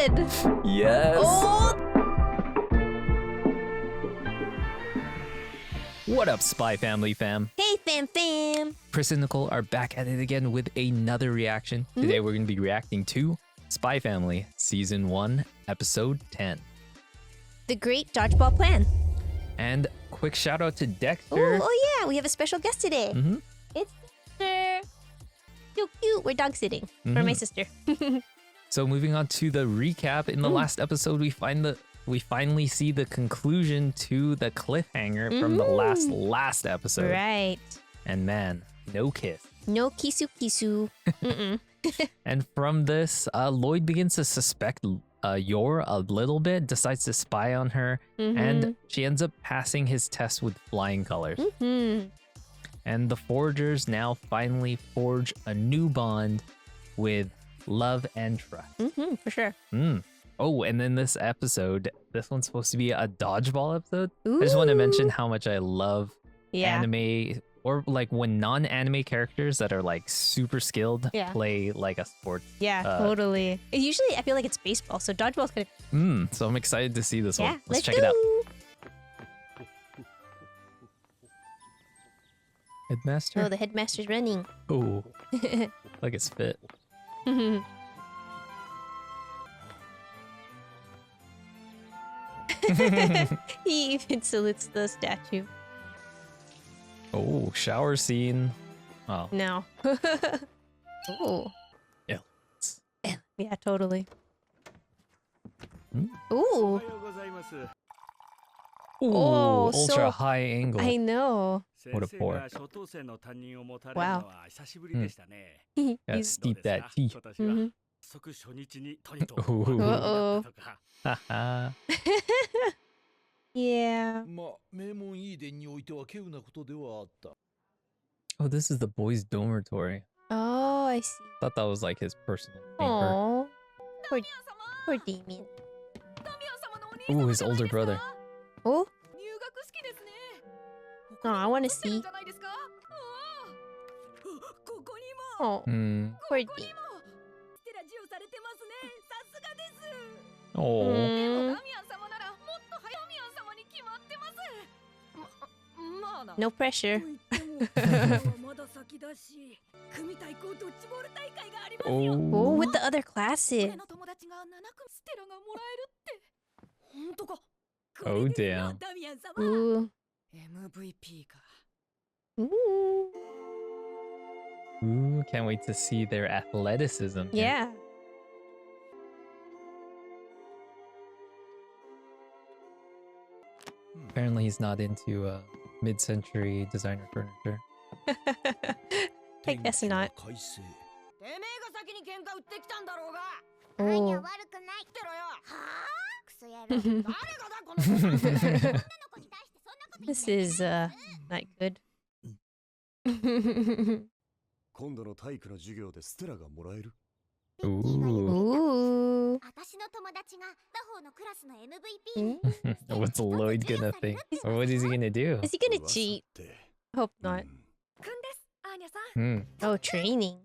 god! Yes! Oh! What up, Spy Family fam? Hey, fam! Chris and Nicole are back at it again with another reaction. Today we're going to be reacting to Spy Family Season 1, Episode 10. The Great Dodgeball Plan. And quick shout out to Dexter. Oh yeah, we have a special guest today. It's Dexter. So cute. We're dog sitting for my sister. So moving on to the recap. In the last episode, we finally see the conclusion to the cliffhanger from the last episode. Right. And man, no kiss. No kisu. And from this, Lloyd begins to suspect Yor a little bit, decides to spy on her, and she ends up passing his test with flying colors. And the Forgers now finally forge a new bond with love and trust. For sure. Oh, and then this episode, this one's supposed to be a dodgeball episode. Ooh. I just want to mention how much I love Yeah. anime, or like when non-anime characters that are like super skilled play like a sport. Yeah, totally. Usually I feel like it's baseball, so dodgeball's kind of... So I'm excited to see this Yeah, one. Let's check it out. Headmaster? Oh, the headmaster's running. Oh, like it's fit. He even salutes the statue. Oh, shower scene. Oh. No. Oh. Elephants. Yeah, totally. Ooh. Ooh, Oh, ultra so high angle. I know. What a pour. Wow. Gotta steep that tea. Ooh. Uh-oh. Haha. Yeah. Oh, this is the boys' dormitory. Oh, I see. Thought that was like his personal chamber. Oh. Poor Damien. Ooh, his older brother. Oh. Oh, I want to see. Oh, poor Damien. Oh. No pressure. Oh, with the other classes. Oh, damn. Ooh. Ooh. Ooh, can't wait to see their athleticism. Yeah. Apparently he's not into mid-century designer furniture. I guess not. Oh. This is not good. Ooh. Ooh. What's Lloyd gonna think? Or what is he gonna do? Is he gonna cheat? Hope not. Oh, training.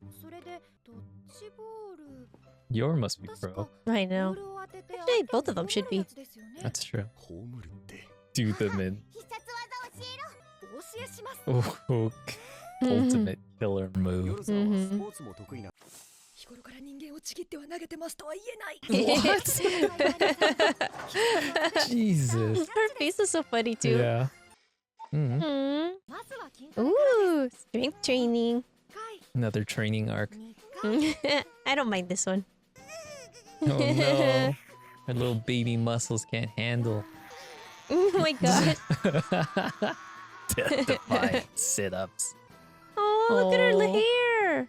Yor must be pro. I know. Actually, both of them should be. That's true. Do them in. Oh, ultimate killer move. What? Jesus. Her face is so funny too. Yeah. Ooh, strength training. Another training arc. I don't mind this one. Oh no. Her little baby muscles can't handle. Oh my god. Death-defying sit-ups. Oh, look at her hair.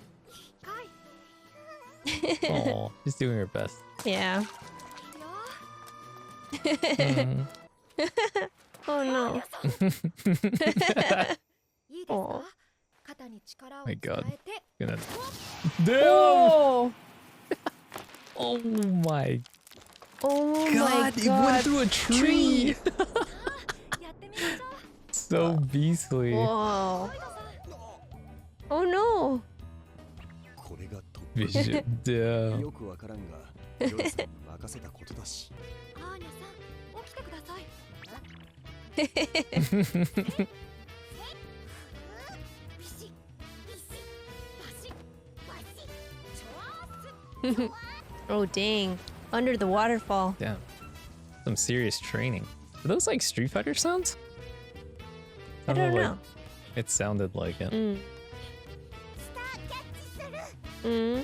Oh, she's doing her best. Yeah. Oh no. Oh. My god. Gonna... Oh. Oh my Oh god, my it god. went through a tree. So beastly. Whoa. Oh no. Vision. Damn. よくわからんが、ヨイさんに任せたことだし。アーニャさん、起きてください。 Oh dang. Under the waterfall. Damn. Some serious training. Are those like Street Fighter sounds? I don't like, know. It sounded like it. Mm. Mm.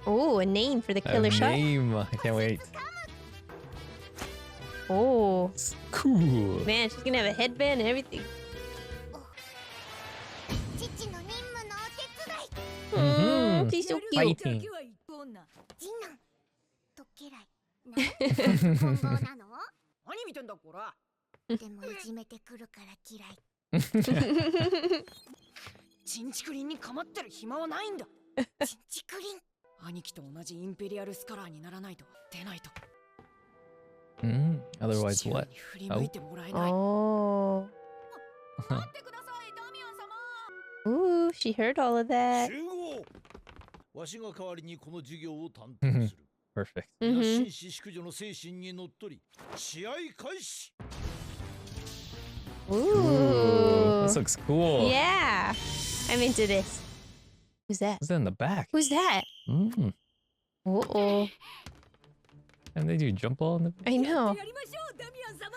Oh, a name for the killer shot. Name. I can't wait. Oh, It's cool. man, she's gonna have a headband and everything. Oh, she's so cute. Fighting. 何見てんだこら。でもいじめてくるから嫌い。チンチクリンに構ってる暇はないんだ。チンチクリン。兄貴と同じインペリアルスカラーにならないと出ないと。 Otherwise 父親 what? に振り向いてもらえない。 Oh. 待ってください、ダミアン様。 Ooh, she heard all of that. 集合。わしが代わりにこの授業を担当する。 Perfect. Mm-hmm. 紳士淑女の精神にのっとり、試合開始。 Ooh. This looks cool. Yeah. I'm into this. Who's that? What's that in the back? Who's that? Uh-oh. And they do jump ball in the I know. やりましょう、ダミアン様。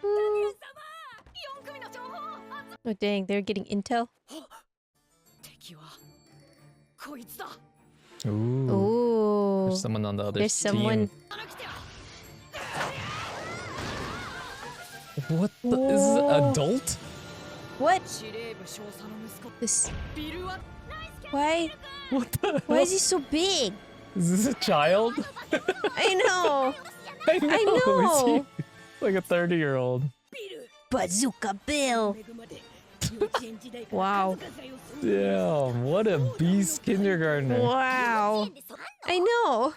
Ooh. 4組の情報。 Oh, dang, they're getting intel. 敵はこいつだ。 Ooh. Ooh. There's someone on the other There's someone. team. What the? Is this Whoa. adult? What? 司令部少佐の息子 This. ビルは Why? What the Why hell? is he so big? Is this a child? I know. I know. know. Is he like a 30-year-old? Bazooka Bill. Wow. Damn, what a beast kindergartner. Wow. I know.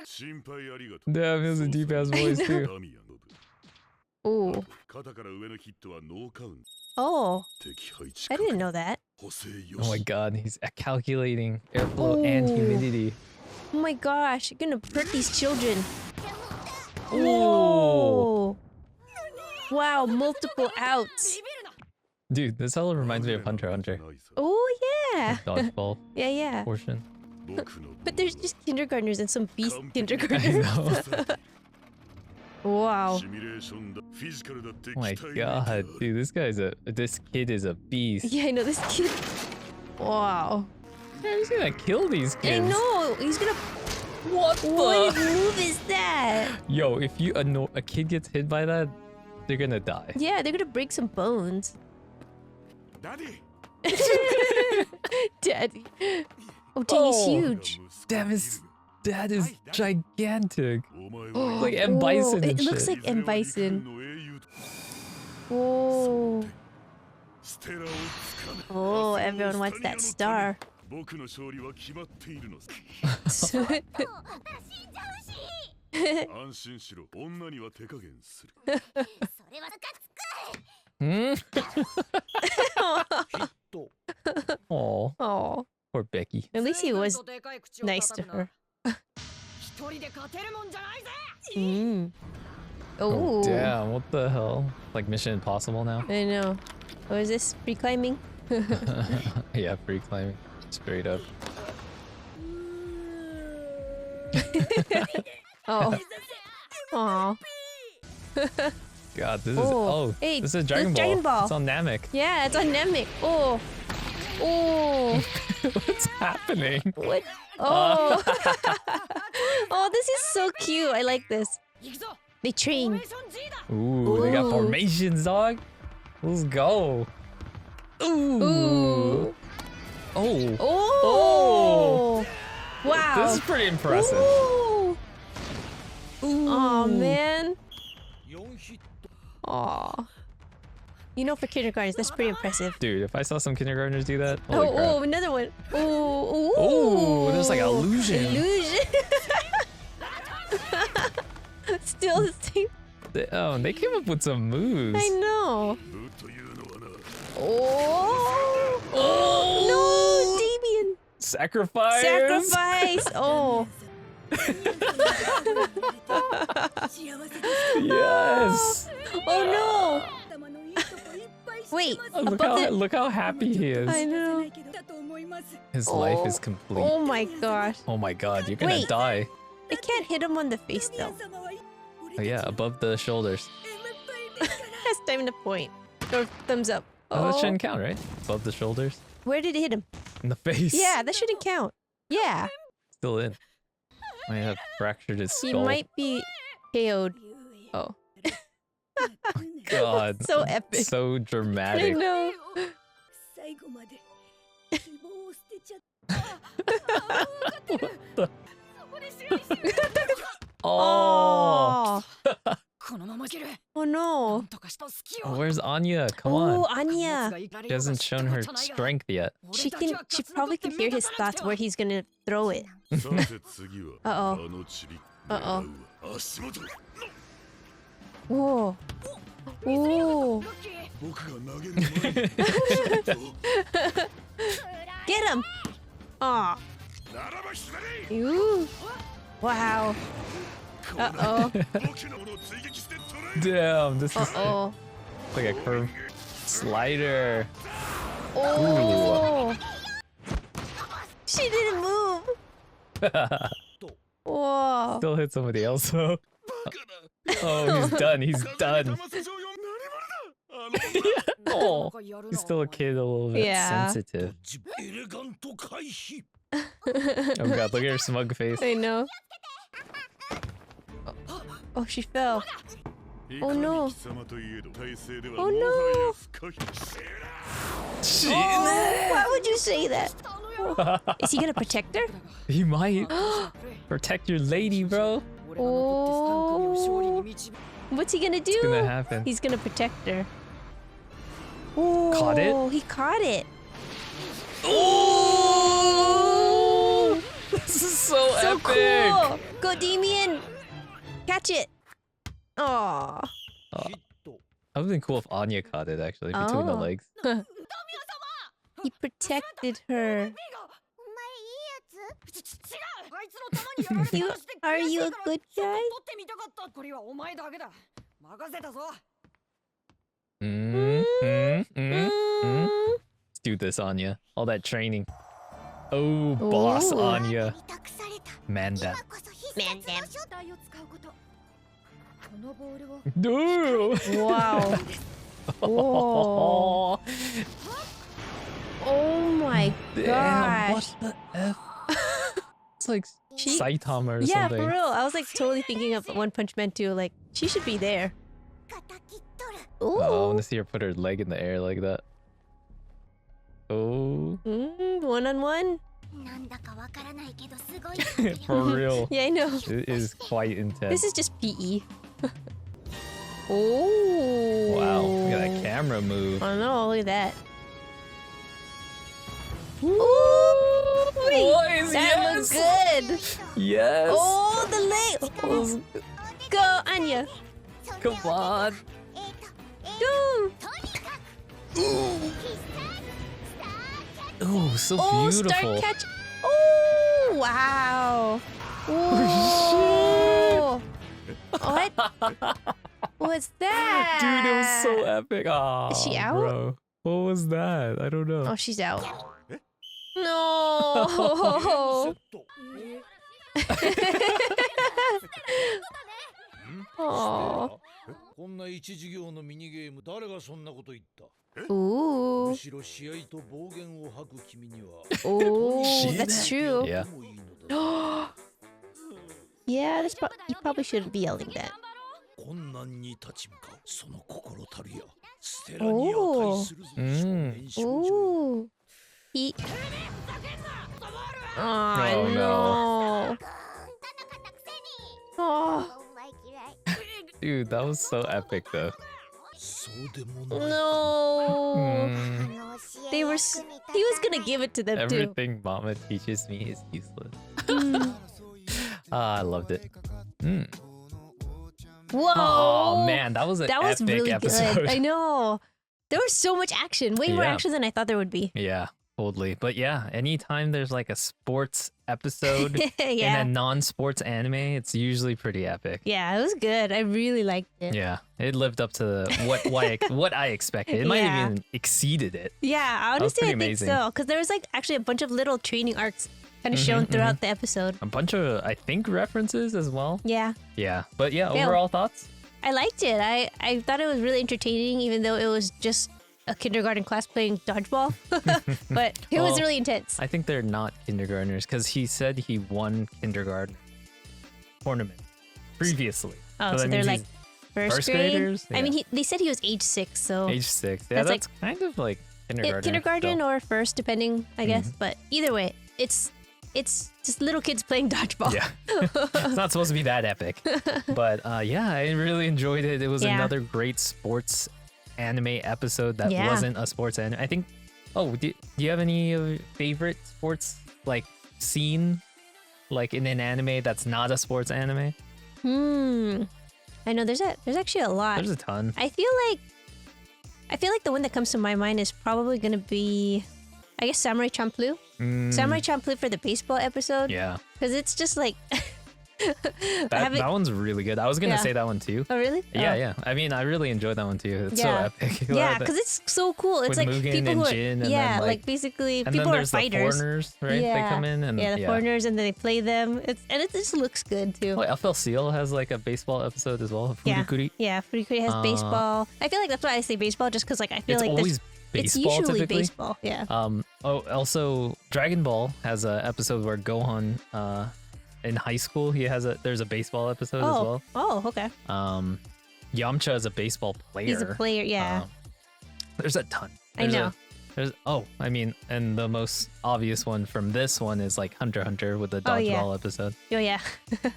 心配ありがとう。 Damn, he has a deep ass voice too. ダミアンノブ。 Ooh. 肩から上のヒットはノーカウント。 Oh, 敵配置 I didn't know that. 補正よ Oh my し。 god, he's calculating airflow and Ooh. humidity. Oh my gosh, you're gonna hurt these children. Ooh. Oh. Wow, multiple outs. Dude, this hella reminds me of Hunter x Hunter. Oh yeah. Dodgeball Yeah, yeah. portion. But there's just kindergartners and some beast I kindergartners. know. Wow. Oh my god, dude, this kid is a beast. Yeah, I know this kid. Wow. Yeah, he's gonna kill these I kids. know. He's gonna. What What the? move is that? Yo, if a kid gets hit by that, they're gonna die. Yeah, they're gonna break some bones. Daddy. Daddy. Oh, dang, he's Oh. huge. Damn, his dad is gigantic. Oh, Like M. Bison and it looks shit. like M. Bison. Oh. Oh, everyone wants that star. 僕の勝利は決まっているのさ。安心しろ。女には手加減する。それはムカつく。 Hmm? ヒット。 Aw, Oh, poor Becky. at least he was nice to her. 一人で勝てるもんじゃないぜ。 Mm. Oh, Oh, damn, what the hell? Like Mission Impossible now? I know. Oh, is this free climbing? Yeah, free climbing. Straight up. Oh. Aw. God, this is Oh, hey, this is look, Dragon Ball. Dragon Ball. It's on Namek. Yeah, it's on Namek. Oh. Oh. What's happening? What? Oh. Oh, this is so cute. I like this. 行くぞ。 They フォー train. メーション G だ。 Ooh, they got Ooh. formations, dog. Let's go. Ooh. Ooh. Oh. Oh. Wow. This is pretty impressive. Ooh. Ooh. Oh man. 4ヒット。 Aw. You know, for kindergartens, that's pretty impressive. Dude, if I saw some kindergartners do that, holy crap. Oh, another one. Oh, Oh, there's like illusion. Illusion. Still the same. They came up with some moves. I know. 部というのはな Oh. Oh. No, Damien. Sacrifice. Sacrifice. Oh. Yes. Oh no. Wait. Look how happy he is. I know. His life is complete. Oh my gosh. Oh my god, you're gonna Wait. die. It can't hit him on the face though. Oh yeah, above the shoulders. That's time to point. Or thumbs up. Oh, that Oh. shouldn't count, right? Above the shoulders. Where did it hit him? In the face. Yeah, that shouldn't count. Yeah. Still in. Might have fractured his He skull. might be KO'd. Oh. God. So epic. So I dramatic. know. Oh. Oh no. Where's Anya? Come on. Oh, Anya. She hasn't shown her strength yet. She probably can hear his thoughts where he's gonna throw it. さて次は Uh-oh. あのちびっこ Uh-oh. 足元 Whoa. Whoa. 僕が投げる前に Get him. Aw. ならば左 Ooh. Wow. Uh-oh. 僕のものを追撃して捕らえ Damn, this is Uh-oh. like a curve slider. Oh. She didn't move. Whoa. Still hit somebody else though. Oh, he's done. He's done. 騙せそうよ何者だ Oh, he's still a kid, a little bit Yeah. sensitive. エレガント回避 Oh god, look at her smug face. I know. Oh, she fell. い Oh かに no. 貴様といえど体勢では Oh もは no. や不可避 She, Why would you say that? Is he gonna protect her? he might protect your lady, bro. Oh. What's he gonna do? What's gonna happen? He's gonna protect her. Oh, Caught it? He caught it. Oh! This is so So epic. cool. Go, Damien. Catch it. Oh.ヒット That would've been cool if Anya caught it actually between the Oh. legs. He protected her. お前いいやつ You are you a good guy? Let's do this, Anya. All that training. Oh, boss Ooh. Anya. 委託された Manda. 今こそ必殺のショット No. Wow. Whoa. Oh my Damn, what gosh. the F? It's like She- Saitama or Yeah, something. for real. I was like totally thinking of One Punch Man too. Like, she should be there. 敵っとる Oh, I Ooh. want to see her put her leg in the air like that. Oh, One on one. なんだかわからないけどすごい for real. Yeah, I know. It is quite intense. This is just PE. Oh. Wow, look at that camera move. I know, look at that. Ooh, Boys, that looks good. Yes. Oh, the leg. Oh. Go, Anya. Come on. Go. とにかく必殺スターキャッチ Oh, so Oh, beautiful. start catch. Oh, wow. Whoa. What? What's that? Dude, it was so epic. Oh, Is she out? Bro. What was that? I don't know. Oh, she's out. セ No. ット Oh. こんな一授業のミニゲーム誰がそんなこと言った Ooh. むしろ試合と暴言を吐く君には Oh, Shit. that's true. Yeah. もいいのだ Yeah, you probably shouldn't be yelling that. 困難に立ち向かうその心たるやステラに値するぞうん少年少女 Ooh. He. Oh, Oh, no. くん田中たくせに Oh. お前嫌い Dude, that was so epic though. そう No. They were. He was gonna give it to them too. Everything Mama teaches me is useless. I loved it. Whoa. Oh man, that was an epic really episode. good. I know. There was so much action. Way more Yeah. action than I thought there would be. Yeah, totally. But yeah, anytime there's like a sports episode in Yeah. a non-sports anime, it's usually pretty epic. Yeah, it was good. I really liked it. Yeah, it lived up to what I expected. It might Yeah. have even exceeded it. Yeah, was honestly, I pretty think amazing. so. Because there was like actually a bunch of little training arcs kind of shown throughout the episode. A bunch of, I think, references as well. Yeah, Yeah, but yeah, Yeah. overall thoughts? I liked it. I thought it was really entertaining, even though it was just a kindergarten class playing dodgeball. But it was Well, really intense. I think they're not kindergartners because he said he won kindergarten tournament previously. Oh, that so they're means like he's first grade. graders? I mean, Yeah. they said he was age 6, so age 6. Yeah, That's that's kind of like kindergarten. kindergarten still. or first, depending, I guess. But either way, it's just little kids playing dodgeball. Yeah. It's not supposed to be that epic. But yeah, I really enjoyed it. It was Yeah. another great sports anime episode that Yeah. wasn't a sports anime. I think, do you have any favorite sports like scene like in an anime that's not a sports anime? I know there's actually a lot. There's a ton. I feel like the one that comes to my mind is probably gonna be, I guess, Samurai Champloo. Samurai Champloo for the baseball episode. Yeah. Because it's just like. That one's really good. I was going to Yeah. say that one too. Oh, really? Yeah, Oh. yeah. I mean, I really enjoyed that one too. It's Yeah. so epic. Yeah, because it's so cool. It's with like Mugen people and who are, Jin, and yeah, then, like basically and people then are there's the fighters. foreigners, right? Yeah. They come in and the foreigners, and then they play them. It just looks good too. Oh, FL Seal has like a baseball episode as well. Yeah. Furikuri. Yeah, Furikuri has baseball. I feel like that's why I say baseball, just because like I feel It's like always it's baseball usually typically. baseball. Yeah. Also Dragon Ball has an episode where Gohan in high school there's a baseball episode as well. Oh, okay. Yamcha is a baseball player. He's a player. Yeah. There's a ton. I know. And the most obvious one from this one is like Hunter x Hunter with the dodgeball yeah. episode. Oh yeah.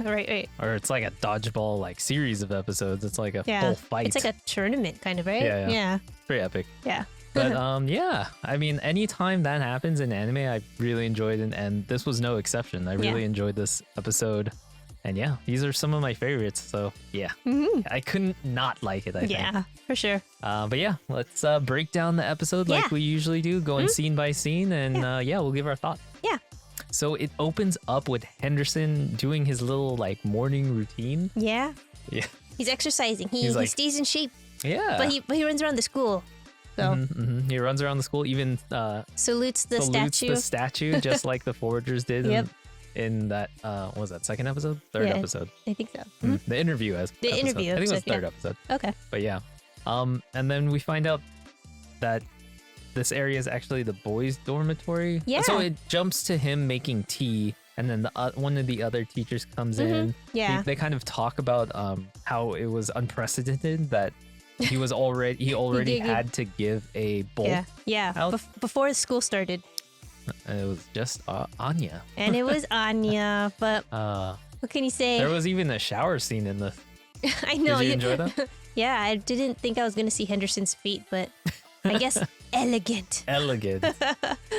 right. Or it's like a dodgeball like series of episodes. It's like a Yeah. full fight. It's like a tournament kind of, right? Yeah, yeah. Yeah. Pretty epic. Yeah. But yeah, I mean, anytime that happens in anime, I really enjoyed it, and this was no exception. I really enjoyed this episode, and yeah, these are some of my favorites. So yeah, I couldn't not like it. I think. Yeah, for sure. But yeah, let's break down the episode like Yeah. we usually do, going scene by scene, and we'll give our thought. Yeah. So it opens up with Henderson doing his little like morning routine. Yeah. Yeah. He's exercising. He He's like- stays in shape, Yeah. but he runs around the school. So He runs around the school, even salutes the salutes statue. the statue, just like the foragers did Yep. in that, what was that, second episode? Third Yeah. episode. I think so. The interview The episode. interview I think it was episode, third yeah. episode. Okay. But yeah. And then we find out that this area is actually the boys' dormitory. Yeah. So it jumps to him making tea, and then one of the other teachers comes in. Yeah. They kind of talk about how it was unprecedented that he already did give- had to give a bolt. Yeah. Yeah. Out. Before school started, And it was just Anya. and it was Anya. But what can you say? There was even a shower scene in this. I know. Did you enjoy that? Yeah, I didn't think I was gonna see Henderson's feet, but I guess elegant. Elegant.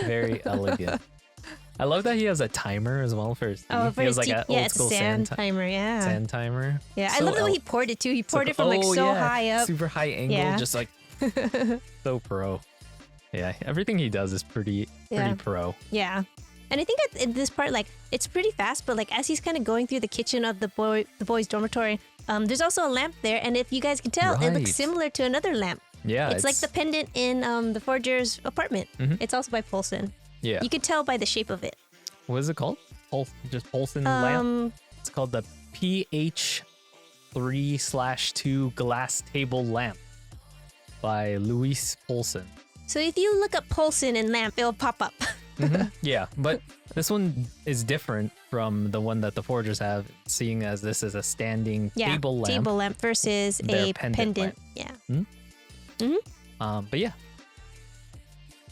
Very elegant. I love that he has a timer as well for his tea. For he his has like tea- an yeah, old it's a school sand timer. Yeah. sand timer. Yeah, I So love the way el- he poured it too. He poured so- it from like oh, so yeah, high up. super high angle, Yeah. just like so pro. Yeah, everything he does is pretty Yeah. pro. Yeah. And I think at this part, like, it's pretty fast, but like as he's kind of going through the kitchen of the boys' dormitory, there's also a lamp there, and if you guys can tell, it Right. looks similar to another lamp. Yeah, It's like the pendant in the forager's apartment. It's also by Polson. yeah. You can tell by the shape of it. What is it called? Just Polson lamp. Um, It's called the PH 3/2 glass table lamp by Louis Polson. so if you look up Polson and lamp, it'll pop up. Yeah, but this one is different from the one that the foragers have, seeing as this is a standing Yeah, table lamp. table lamp versus Their a pendant pendant. lamp. Yeah. But yeah,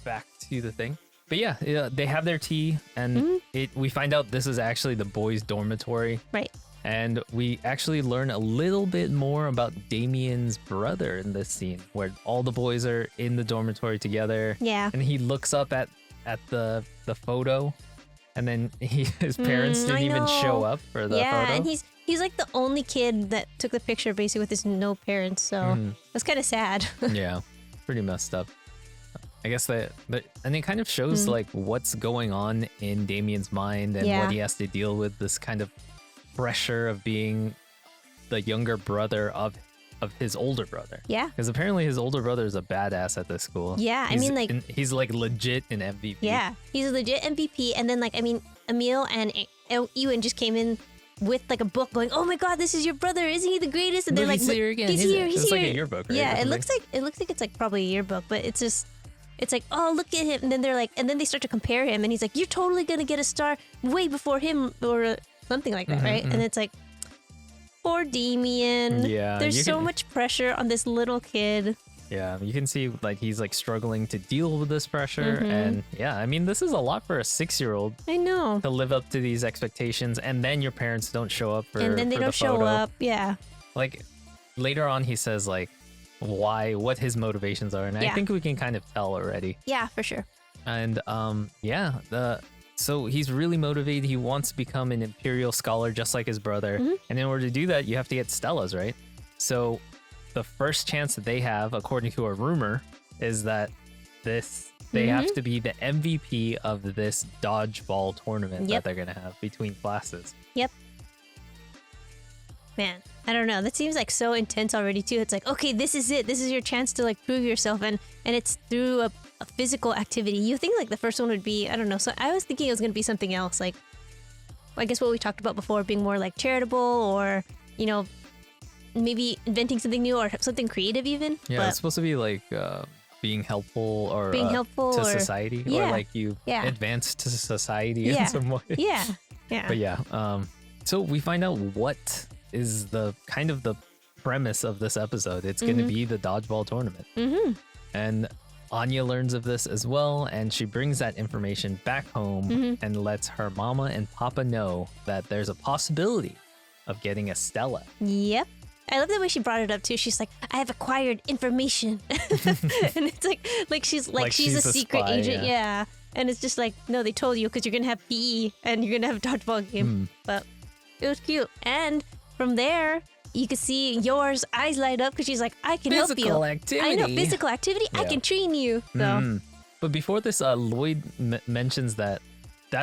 back to the thing. But yeah, they have their tea, and we find out this is actually the boys' dormitory. Right. And we actually learn a little bit more about Damien's brother in this scene, where all the boys are in the dormitory together. Yeah. And he looks up at the photo, and then his parents didn't even show up for the photo. Yeah, and he's like the only kid that took the picture basically with his no parents, so that's kind of sad. Yeah, pretty messed up. I guess and it kind of shows like what's going on in Damien's mind and what he has to deal with, this kind of pressure of being the younger brother of his older brother. Yeah. Because apparently his older brother is a badass at this school. Yeah, I mean, like... he's like legit an MVP. Yeah, he's a legit MVP. And then, like, I mean, Emil and Ewan just came in with, like, a book going, oh my god, this is your brother. Isn't he the greatest? And they're like, he's here again. He's here. It's like a yearbook, right? Yeah, it looks like it's, like, probably a yearbook. But it's just... It's like, oh, look at him. And then they're like... And then they start to compare him. And he's like, you're totally going to get a star way before him. Or something like that, right? And it's like... Poor Damien. Yeah. There's so much pressure on this little kid. Yeah, you can see like he's like struggling to deal with this pressure. And yeah, I mean, this is a lot for a 6-year-old. I know. To live up to these expectations, and then your parents don't show up for And then they don't show up. Yeah. Like later on, he says like what his motivations are, and I think we can kind of tell already. Yeah, for sure. And so he's really motivated. He wants to become an Imperial scholar just like his brother. And in order to do that, you have to get Stellas, right? So the first chance that they have, according to a rumor, is that they have to be the MVP of this dodgeball tournament that they're going to have between classes. Yep. Man, I don't know. That seems like so intense already too. It's like, okay, this is it. This is your chance to like prove yourself, and it's through a physical activity. You think like the first one would be, I don't know. So I was thinking it was gonna be something else, like I guess what we talked about before, being more like charitable, or you know, maybe inventing something new or something creative even. Yeah, it's supposed to be like being helpful or to society, or like you advance to society in some way. Yeah. But yeah, so we find out what is the kind of the premise of this episode. It's going to be the dodgeball tournament. And Anya learns of this as well, and she brings that information back home and lets her mama and papa know that there's a possibility of getting a Stella. Yep. I love the way she brought it up too. She's like, I have acquired information. And it's like she's a secret spy, agent. Yeah. And it's just like, no, they told you because you're going to have PE and you're going to have a dodgeball game. But it was cute. And from there, you could see yours eyes light up because she's like, I can help you. Physical activity. I know, physical activity. I can train you. So. But before this, Lloyd mentions that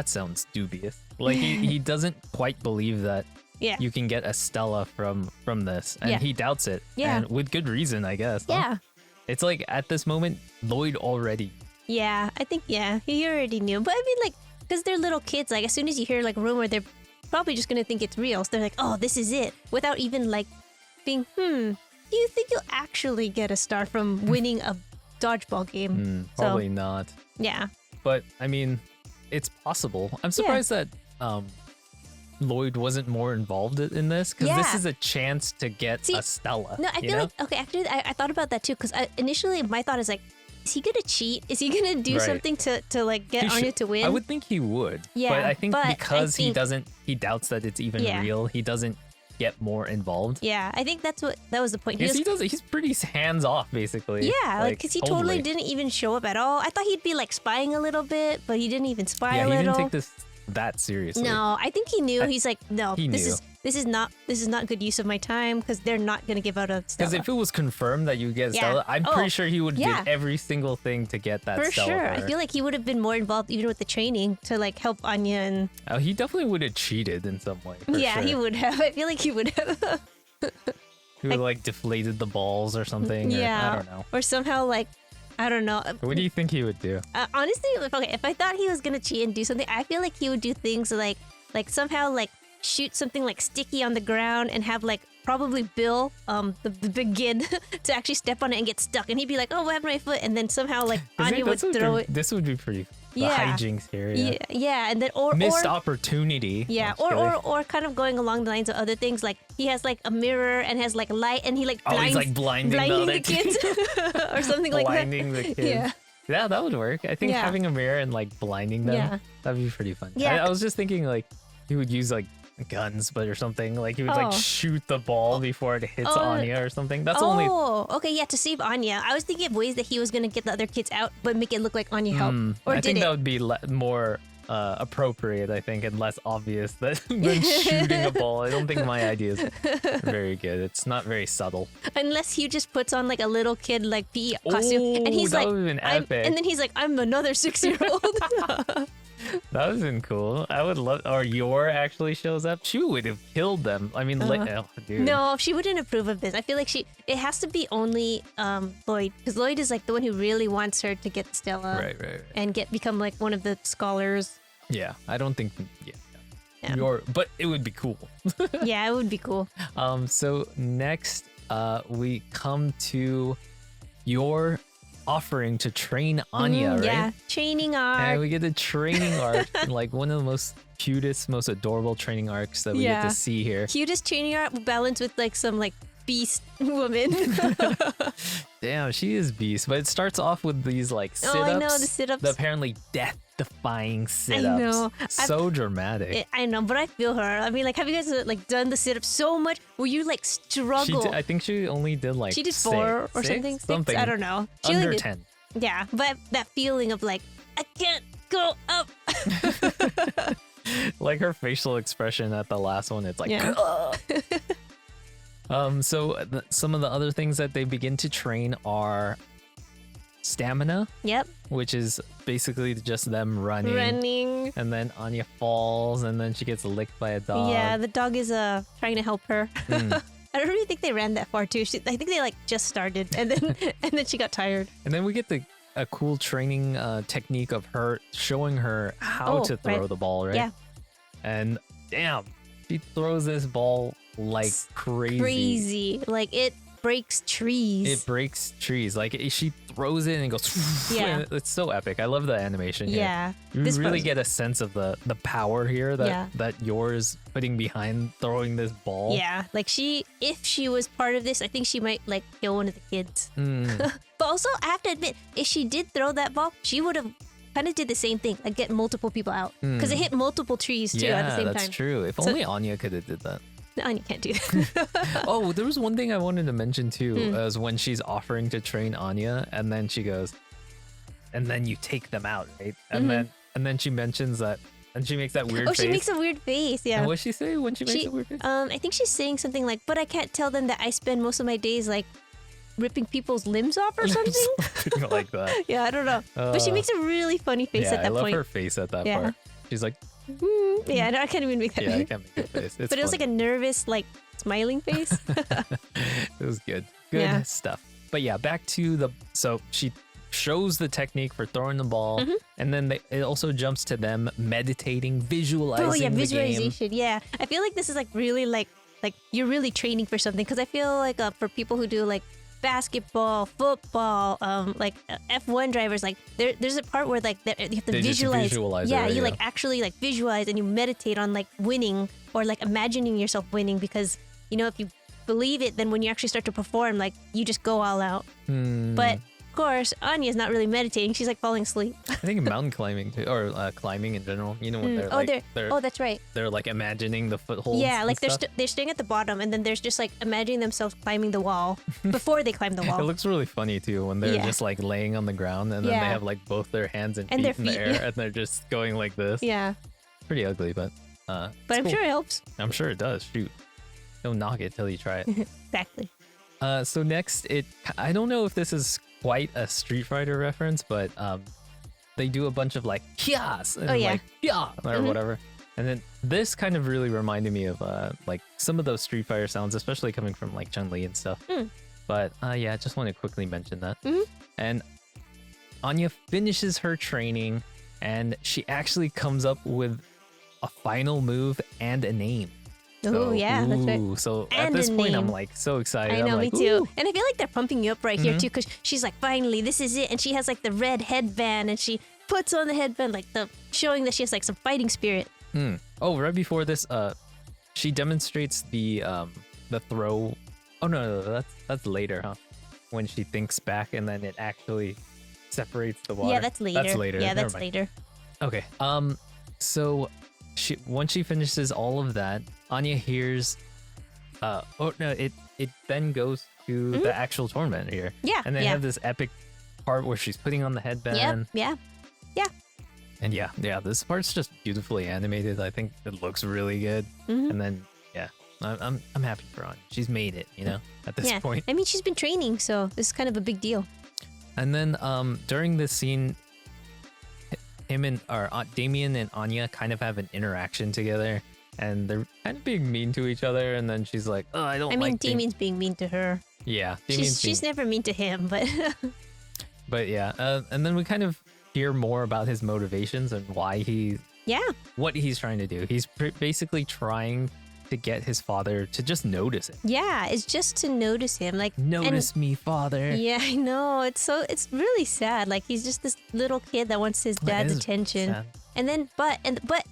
sounds dubious. Like he doesn't quite believe that you can get a Stella from this, and he doubts it. Yeah. And with good reason, I guess. Yeah. Huh? It's like at this moment, Lloyd already. Yeah, I think he already knew. But I mean, like, because they're little kids, like as soon as you hear like a rumor, they're probably just gonna think it's real. So they're like, oh, this is it, without even like being, do you think you'll actually get a star from winning a dodgeball game? Probably not. Yeah. But I mean, it's possible. I'm surprised that Lloyd wasn't more involved in this, because this is a chance to get a Stella. No, I feel like, okay, actually, I thought about that too, because initially my thought is like, is he gonna cheat? Is he gonna do something to like get Anya to win? I would think he would. Yeah, but I think because he doubts that it's even real, he doesn't get more involved. Yeah, I think that was the point. He's pretty hands off, basically. Yeah, like because he totally didn't even show up at all. I thought he'd be like spying a little bit, but he didn't even spy a little. Yeah, he didn't take this that seriously. No, I think he knew. He's like, no, this is not good use of my time, because they're not gonna give out a Stella. Because if it was confirmed that you get Stella, I'm pretty sure he would did every single thing to get that Stella. For sure, I feel like he would have been more involved even with the training to like help Anya and. Oh, he definitely would have cheated in some way. Yeah, he would have. I feel like he would have. He would like deflated the balls or something. Yeah, or, I don't know. Or somehow like. I don't know. What do you think he would do? Honestly, if I thought he was gonna cheat and do something, I feel like he would do things like somehow like shoot something like sticky on the ground and have like probably Bill, the big kid, to actually step on it and get stuck, and he'd be like, "Oh, what happened to my foot?" And then somehow like Anya would throw it. This would be pretty. The hijinks here. Yeah, and then or missed opportunity. Yeah, or kind of going along the lines of other things, like he has like a mirror and has like a light, and he like he's like blinding the kids or something like that. Blinding the kids. Yeah. Yeah, that would work. I think Yeah. having a mirror and like blinding them, Yeah. that'd be pretty fun. Yeah. I was just thinking like he would use like guns, but or something. Like he would Oh. like shoot the ball before it hits Oh. Anya or something. That's only. Okay, yeah, to save Anya. I was thinking of ways that he was gonna get the other kids out, but make it look like Anya helped. Or I did think it? that would be more appropriate, I think, and less obvious than shooting a ball. I don't think my idea is very good. It's not very subtle. Unless he just puts on like a little kid like PE costume, and he's that like, would've been I'm, epic. and then he's like, I'm another 6-year-old. That would have been cool. I would love. Or Yor actually shows up. She would have killed them. I mean, dude. No, she wouldn't approve of this. I feel like it has to be only Lloyd, because Lloyd is like the one who really wants her to get Stella Right. and become like one of the scholars. Yeah, I don't think. Yeah. Yeah. But it would be cool. Yeah, it would be cool. So next, we come to your offering to train Anya, right? Yeah, training arc. And we get the training arc, like one of the most cutest, most adorable training arcs that we get Yeah. to see here. Cutest training arc balanced with like some like beast woman. Damn, she is beast. But it starts off with these like sit-ups. Oh, I know, the sit-ups. The apparently death-defying sit-ups. know. So dramatic. I know, but I feel her. I mean, like, have you guys like done the sit-ups so much where you like struggle? I think she only did like She did six- 4 or six? something. 6? Something I don't know. She only under did- 10. Yeah, but that feeling of like, I can't go up. Like her facial expression at the last one, it's like. Yeah. Some of the other things that they begin to train are stamina, Yep, which is basically just them running. running. And then Anya falls, and then she gets licked by a dog. Yeah, the dog is trying to help her. Mm. I don't really think they ran that far too. I think they like just started and then she got tired. And then we get a cool training technique of her showing her how Oh, to throw right. the ball, right? Yeah. And damn, she throws this ball like crazy. Crazy, like it breaks trees. It breaks trees. Like she throws it and it goes. Yeah. and it's so epic. I love the animation here. Yeah, You this really part- get a sense of the power here that Yeah. that yours putting behind throwing this ball. Yeah, like if she was part of this, I think she might like kill one of the kids. Mm. But also, I have to admit, if she did throw that ball, she would have kind of did the same thing, like get multiple people out, because it hit multiple trees too yeah, at the same that's time. true. If So- only Anya could have did that. No, you can't do that. Oh, there was one thing I wanted to mention too, Hmm. is when she's offering to train Anya, and then she goes, and then you take them out, right? And then she mentions that, and she makes that weird Oh, face. she makes a weird face. Yeah. And what's she say when she makes She, a weird face? I think she's saying something like, "But I can't tell them that I spend most of my days like ripping people's limbs off or something." Something like that. Yeah, I don't know. But she Uh, makes a really funny face yeah, at that I love point. her face at that Yeah. part. She's like, Yeah, no, I can't even make that. yeah, I can't make her face. It's But it was like a nervous, like smiling face. It was good. Good Yeah. stuff. But yeah, back to so she shows the technique for throwing the ball, Mm-hmm. and then it also jumps to them meditating, visualizing Oh yeah, the game. visualization. Yeah, I feel like this is like really like you're really training for something, because I feel like for people who do like basketball, football, like F1 drivers, like there's a part where like you have to They just visualize. visualize it, Yeah, right? you Yeah. like actually like visualize and you meditate on like winning or like imagining yourself winning, because you know if you believe it, then when you actually start to perform, like you just go all out. But of course, Anya's not really meditating; she's like falling asleep. I think mountain climbing too, or climbing in general. You know when they're like that's right. they're like imagining the footholds. Yeah, and like they're stuff. they're staying at the bottom, and then there's just like imagining themselves climbing the wall before they climb the It wall. looks really funny too when they're Yeah. just like laying on the ground and then Yeah. they have like both their hands and And feet their in the feet, air yeah. and they're just going like this. Yeah, Pretty ugly, but but it's I'm cool. sure it helps. I'm sure it does. Shoot, don't knock it till you try it. Exactly. So next, I don't know if this is quite a Street Fighter reference, but they do a bunch of like kias and Oh, yeah. like yeah or whatever. And then this kind of really reminded me of like some of those Street Fighter sounds, especially coming from like Chun-Li and stuff. But yeah, I just want to quickly mention that. And Anya finishes her training, and she actually comes up with a final move and a name. Oh yeah, that's right. So at And this a point, I'm name. like so excited. I know, I'm like, me too. "Ooh." And I feel like they're pumping you up right here too, because she's like, finally, this is it. And she has like the red headband, and she puts on the headband, like showing that she has like some fighting spirit. Oh, right before this, she demonstrates the throw. Oh no, that's later, huh? When she thinks back and then it actually separates the water. Yeah, that's later. That's later. Yeah, Never that's mind. later. Okay. So once she finishes all of that, Anya hears oh no, it then goes to the actual tournament here. Yeah, And they yeah. have this epic part where she's putting on the headband. Yep. Yeah. And yeah, this part's just beautifully animated. I think it looks really good. Mhm. And then yeah, I'm happy for Anya. She's made it, at this Yeah. point. I mean, she's been training, so this is kind of a big deal. And then during this scene, Damien and Anya kind of have an interaction together, and they're kind of being mean to each other. And then she's like, "Oh, I don't." I mean, like Damien's being mean to her. Yeah, She's never mean to him, but But yeah, and then we kind of hear more about his motivations and why what he's trying to do. He's basically trying to get his father to just notice him. yeah, it's just to notice him, like Notice me, father. Yeah, I know. It's really sad. Like he's just this little kid that wants his dad's is attention. sad. And then, but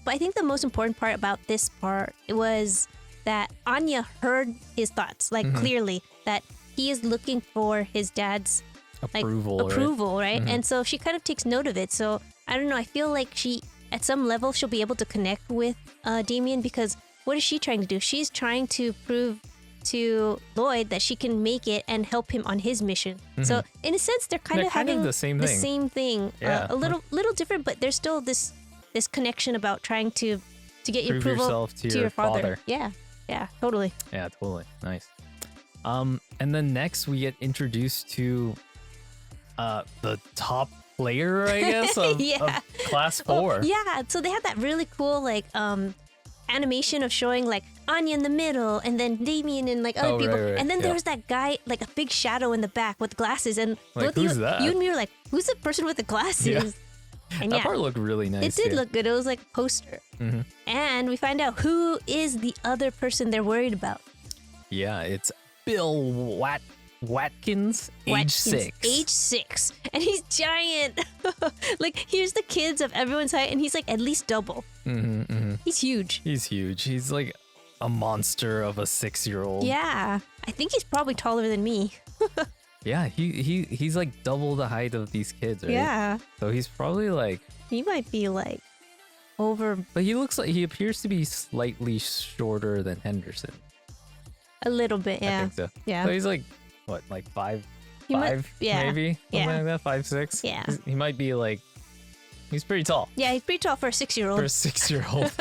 I think the most important part about this part was that Anya heard his thoughts, like Mm-hmm. clearly, that he is looking for his dad's Approval, right? Mhm. And so she kind of takes note of it. So I don't know. I feel like she, at some level, she'll be able to connect with Damien, because what is she trying to do? She's trying to prove to Lloyd that she can make it and help him on his mission. So in a sense, they're kind They're of kind of having the same thing. Yeah. a little different, but there's still this connection about trying to get your Prove approval yourself to your father. father. Yeah, totally. Yeah, totally. Nice. And then next we get introduced to the top player, I guess, of class 4. Yeah, so they had that really cool like animation of showing like Anya in the middle and then Damien and like other Oh, people. right, And then yeah. there was that guy, like a big shadow in the back with glasses, and Like, both who's that? you and me were like, who's the person with the glasses? Yeah. And That yeah, part looked really nice. it did too. look good. It was like a poster. Mhm. And we find out who is the other person they're worried about. Yeah, it's Bill Watkins, age Watkins, 6. Age 6. And he's giant. Like, here's the kids of everyone's height, and he's like at least double. He's huge. He's huge. He's like a monster of a 6-year-old. Yeah. I think he's probably taller than me. Yeah, he's like double the height of these kids, right? Yeah. So he's probably like, He might be like over but he appears to be slightly shorter than Henderson. a little bit. I Yeah. think so. Yeah. So he's like, what, like 5'5", He might- yeah, maybe? Something yeah. like that, 5'6"? Yeah. He might be like, he's pretty tall Yeah, he's pretty tall for a for a 6-year-old. 6-year-old.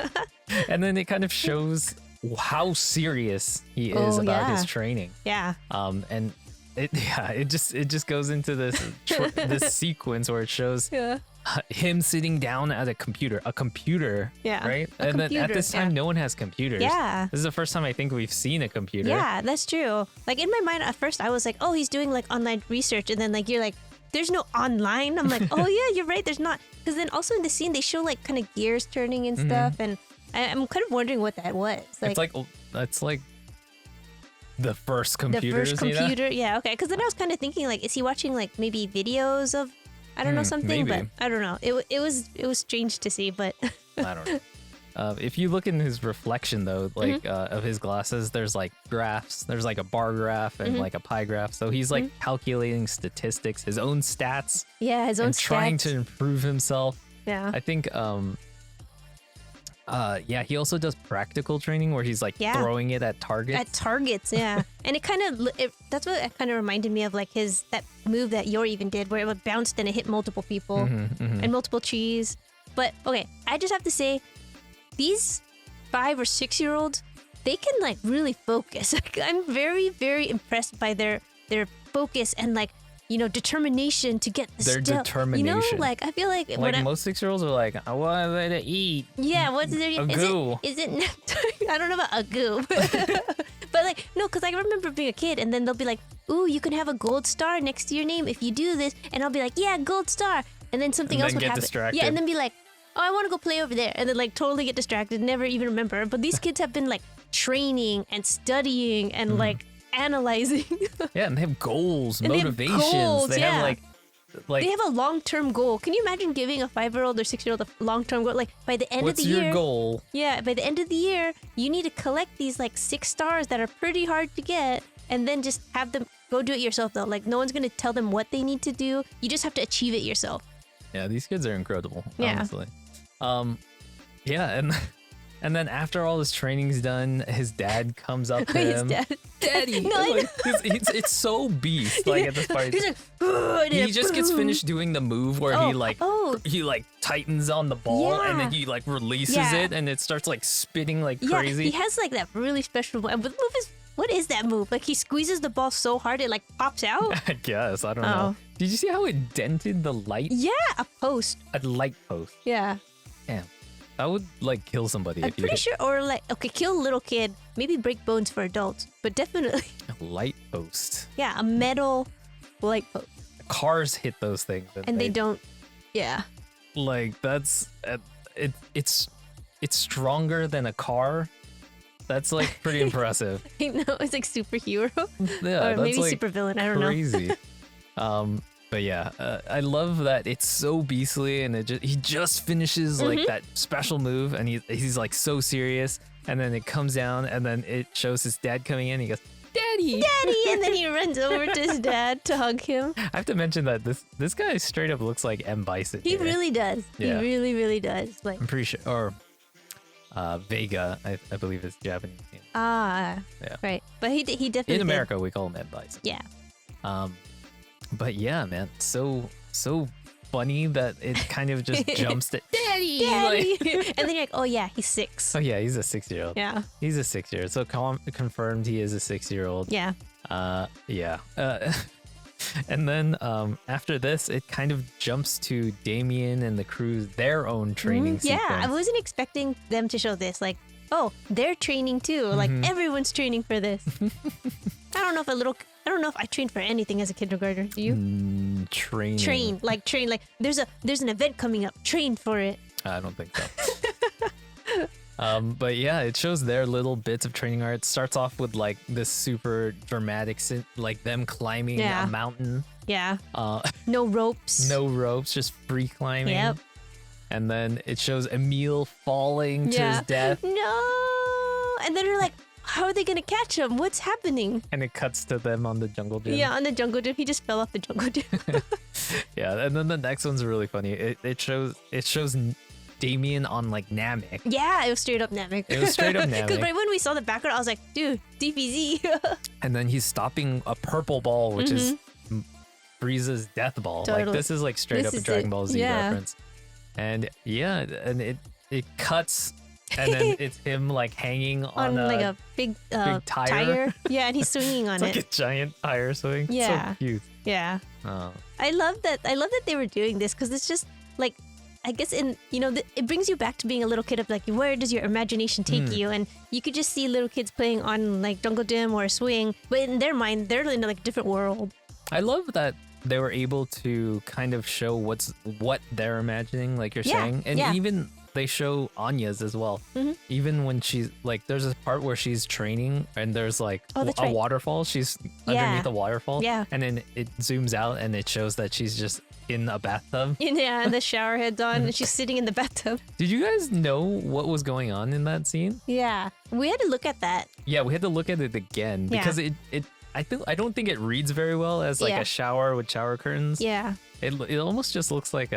And then it kind of shows how serious he is Oh, about his yeah. training. Yeah. And it just goes into this this sequence where it shows Yeah. him sitting down at a computer, Yeah, right? a And then at computer, this time, yeah. no one has computers. Yeah. This is the first time I think we've seen a computer. Yeah, that's true. Like in my mind at first I was like, oh, he's doing like online research, and then like you're like, there's no online. I'm like, oh yeah, you're right, there's not. Because then also in the scene they show like kind of gears turning and stuff, and I'm kind of wondering what that was. It's like the first the computers. first you know? computer. Yeah, okay. Because then I was kind of thinking like, is he watching like maybe videos of, I don't know, something, maybe. but I don't know. It was strange to see, but I don't know. If you look in his reflection though, like of his glasses, there's like graphs. There's like a bar graph and like a pie graph. So he's like calculating statistics, his own stats, yeah, his own and trying stats. to improve himself. Yeah. I think he also does practical training where he's like Yeah. throwing it at targets. At targets, yeah. And it kind of, that's what it kind of reminded me of, like that move that Yor even did, where it bounced and it hit multiple people and multiple trees. But okay, I just have to say, these 5 or 6-year-olds, they can like really focus. Like, I'm very, very impressed by their focus and like, you know, determination to get the Their You know, determination. like I feel like like most 6-year-olds are like, I want to eat. yeah, what's there? A goo. Is it? I don't know about a goo, but like no, because I remember being a kid, and then they'll be like, "Ooh, you can have a gold star next to your name if you do this," and I'll be like, "Yeah, gold star," and then something And else then would get happen. distracted. Yeah, and then be like, "Oh, I want to go play over there," and then like totally get distracted, never even remember. But these kids have been like training and studying and like analyzing. Yeah, and they have goals, And they have motivations. goals, They yeah. have like They have a long-term goal. Can you imagine giving a 5-year-old or 6-year-old a long-term goal? Like by the end what's of the your year, goal? yeah, by the end of the year, you need to collect these like 6 stars that are pretty hard to get, and then just have them go do it yourself though. Like no one's gonna tell them what they need to do. You just have to achieve it yourself. Yeah, these kids are incredible. Yeah. Honestly. Yeah, and then after all his training's done, his dad comes up to His him. dad. Daddy, No, I like, it's so beast. Like at this part, He's like, "Ugh," and he then just gets boom. finished doing the move where he like tightens on the ball and then Yeah. he like releases Yeah. it and it starts like spinning like Yeah, crazy. he has like that really special move. But the move is, what is that move? Like he squeezes the ball so hard it like pops out. I guess I don't Oh. know. Did you see how it dented the light? Yeah, a post. A light post. Yeah. Damn, that would like kill somebody I'm if you pretty hit sure, or like, okay, kill a little kid, maybe break bones for adults, but definitely, a light post. yeah, a metal light post. Cars hit those things And they don't, yeah. like that's it's stronger than a car. That's like pretty impressive. I know, it's like superhero. Yeah, or that's maybe like supervillain, I don't know. crazy. But yeah, I love that it's so beastly, and he just finishes Mm-hmm. like that special move, and he's like so serious, and then it comes down, and then it shows his dad coming in. He goes, "Daddy, Daddy! And then he runs over to his dad to hug him. I have to mention that this guy straight up looks like M. Bison. He here. really does. Yeah. He really, really does. Like, I'm pretty sure, or Vega, I believe is Japanese name. yeah. Right. But he definitely In did. America, we call him M. Bison. Yeah. But yeah, man, so funny that it kind of just jumps to Daddy. Daddy! Like- And then you're like, oh yeah, he's 6. oh yeah, he's a 6-year-old. Yeah. He's a 6-year-old. So confirmed he is a 6-year-old. Yeah. Yeah. And then after this, it kind of jumps to Damien and the crew's their own training Yeah, I sequence. wasn't expecting them to show this. Like, oh, they're training too. Like Mm-hmm. everyone's training for this. I don't know if I trained for anything as a kindergartner. Do you? Training. Train. Like there's an event coming up. Train for it. I don't think so. But yeah, it shows their little bits of training art. It starts off with like this super dramatic, like them climbing Yeah. a mountain. Yeah. Uh, No ropes. no ropes, just free climbing. Yep. And then it shows Emil falling to Yeah. his death, No. And then you're like, how are they gonna catch him? What's happening? and it cuts to them on the jungle gym. Yeah, on the jungle gym. He just fell off the jungle gym. Yeah, and then the next one's really funny. It shows Damien on like Namek. Yeah, it was straight up Namek. It was straight up Because Namek. right when we saw the background, I was like, dude, DBZ. And then he's stopping a purple ball, which is Frieza's death ball. Like Totally. this is like straight This up a is Dragon it. Ball Z Yeah. reference. And yeah, and it cuts, and then it's him like hanging on on, like a big, tire. Yeah, and he's swinging on it's like it. a giant tire swing. Yeah. So cute. Yeah. Oh. I love that they were doing this because it's just like, I guess it brings you back to being a little kid of like, where does your imagination take you? And you could just see little kids playing on like jungle gym or a swing, but in their mind, they're in like a different world. I love that they were able to kind of show what they're imagining, like you're Yeah, saying, and yeah. even they show Anya's as well. Mm-hmm. Even when she's like, there's a part where she's training and there's like Oh, that's a right. waterfall. She's Yeah. underneath a waterfall. Yeah. And then it zooms out and it shows that she's just in a bathtub. Yeah, and the shower head's on, and she's sitting in the bathtub. Did you guys know what was going on in that scene? Yeah, we had to look at that. Yeah, we had to look at it again Yeah. because I don't think it reads very well as like Yeah. a shower with shower curtains. Yeah, It almost just looks like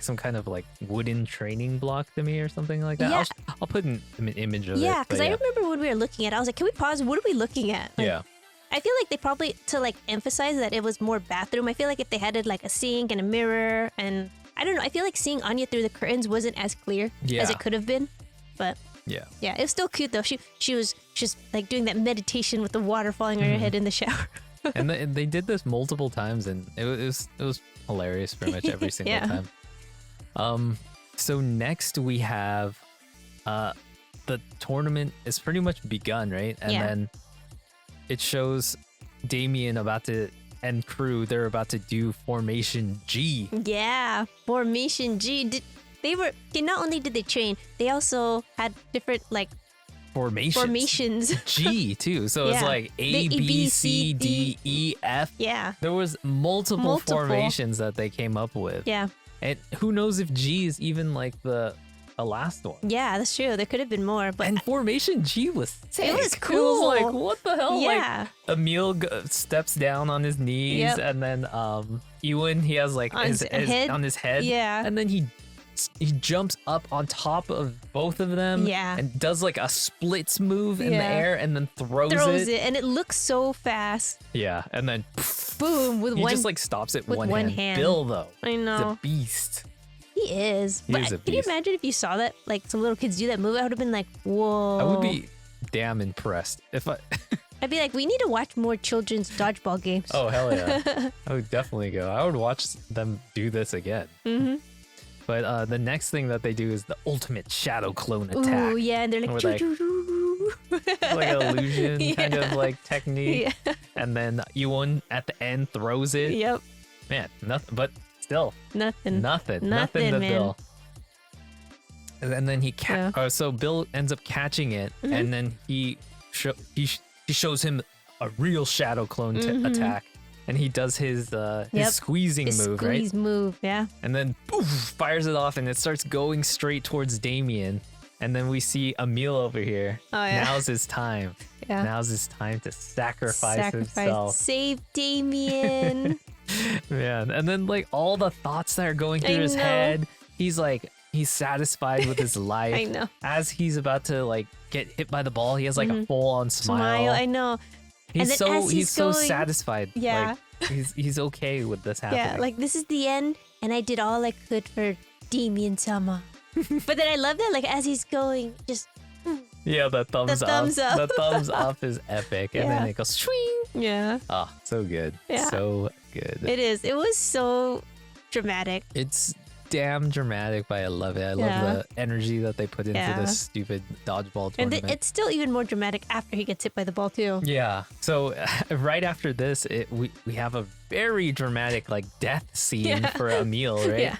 some kind of like wooden training block to me or something like that. Yeah. I'll put an image of it. yeah, but because I remember when we were looking at it, I was like, can we pause? What are we looking at? Like, Yeah. I feel like they probably, to like emphasize that it was more bathroom, I feel like if they had it like a sink and a mirror and I don't know, I feel like seeing Anya through the curtains wasn't as clear as Yeah. it could have been. But Yeah. yeah, it was still cute though. She was just like doing that meditation with the water falling on her head in the shower. And they did this multiple times, and it was hilarious pretty much every single Yeah. time. So next we have the tournament is pretty much begun, right? And Yeah. then it shows Damien and crew, they're about to do Formation G. Yeah, Formation G. Not only did they train, they also had different like formations. G too. So it's Yeah. like A, The B, C, D, E, F. Yeah, There was multiple Multiple. formations that they came up with. yeah. And who knows if G is even like the a last one. Yeah, that's true. There could have been more, but And Formation G was sick. it was It cool. was like, what the hell? Yeah. Like, Emil steps down on his knees, Yep. and then Ewan, he has like On his head? on his head. Yeah. And then he jumps up on top of both of them. Yeah. And does like a splits move in the Yeah. air, and then throws it, and it looks so fast. Yeah, and then Boom with he one. just like stops it with one, one hand. hand. Bill though, I he's a know beast. he is. He But is a can you beast. imagine if you saw that, like some little kids do that move? I would have been like, whoa. I would be damn impressed if I. I'd be like, we need to watch more children's dodgeball games. Oh hell yeah! I would definitely go. I would watch them do this again. Mm-hmm. But the next thing that they do is the ultimate shadow clone attack. Ooh, yeah, and they're like, Or like- Like an illusion kind of Yeah. like technique. Yeah. And then Ewan at the end throws it. Yep. Man, nothing. But still, Nothing. nothing Nothing, to man. Bill. And then he Yeah. so Bill ends up catching it, Mm-hmm. and then he shows him a real shadow clone Mm-hmm. attack, and he does his Yep. squeezing His move, right? squeeze move, yeah. And then poof, fires it off, and it starts going straight towards Damien. And then we see Emil over here. Oh, yeah. Now's his time. Yeah. Now's his time to sacrifice himself. Save Damien. Man. And then like all the thoughts that are going through I his know. head, he's satisfied with his life. I know. As he's about to like get hit by the ball, he has like a full on smile. I know. He's then so as he's he's so going- satisfied. Yeah. Like, he's okay with this happening. Yeah, like this is the end, and I did all I could for Damien Sama. But then I love that, like as he's going, just Yeah, the thumbs up. thumbs up. The thumbs up is epic. And then Yeah. it goes swing. yeah, Oh, so good. Yeah. So good. it is. It was so dramatic. It's damn dramatic, but I love it. I Yeah. love the energy that they put into Yeah. this stupid dodgeball And tournament. it's still even more dramatic after he gets hit by the ball too. Yeah. So right after this, we have a very dramatic like death scene Yeah. for Emil, right? Yeah.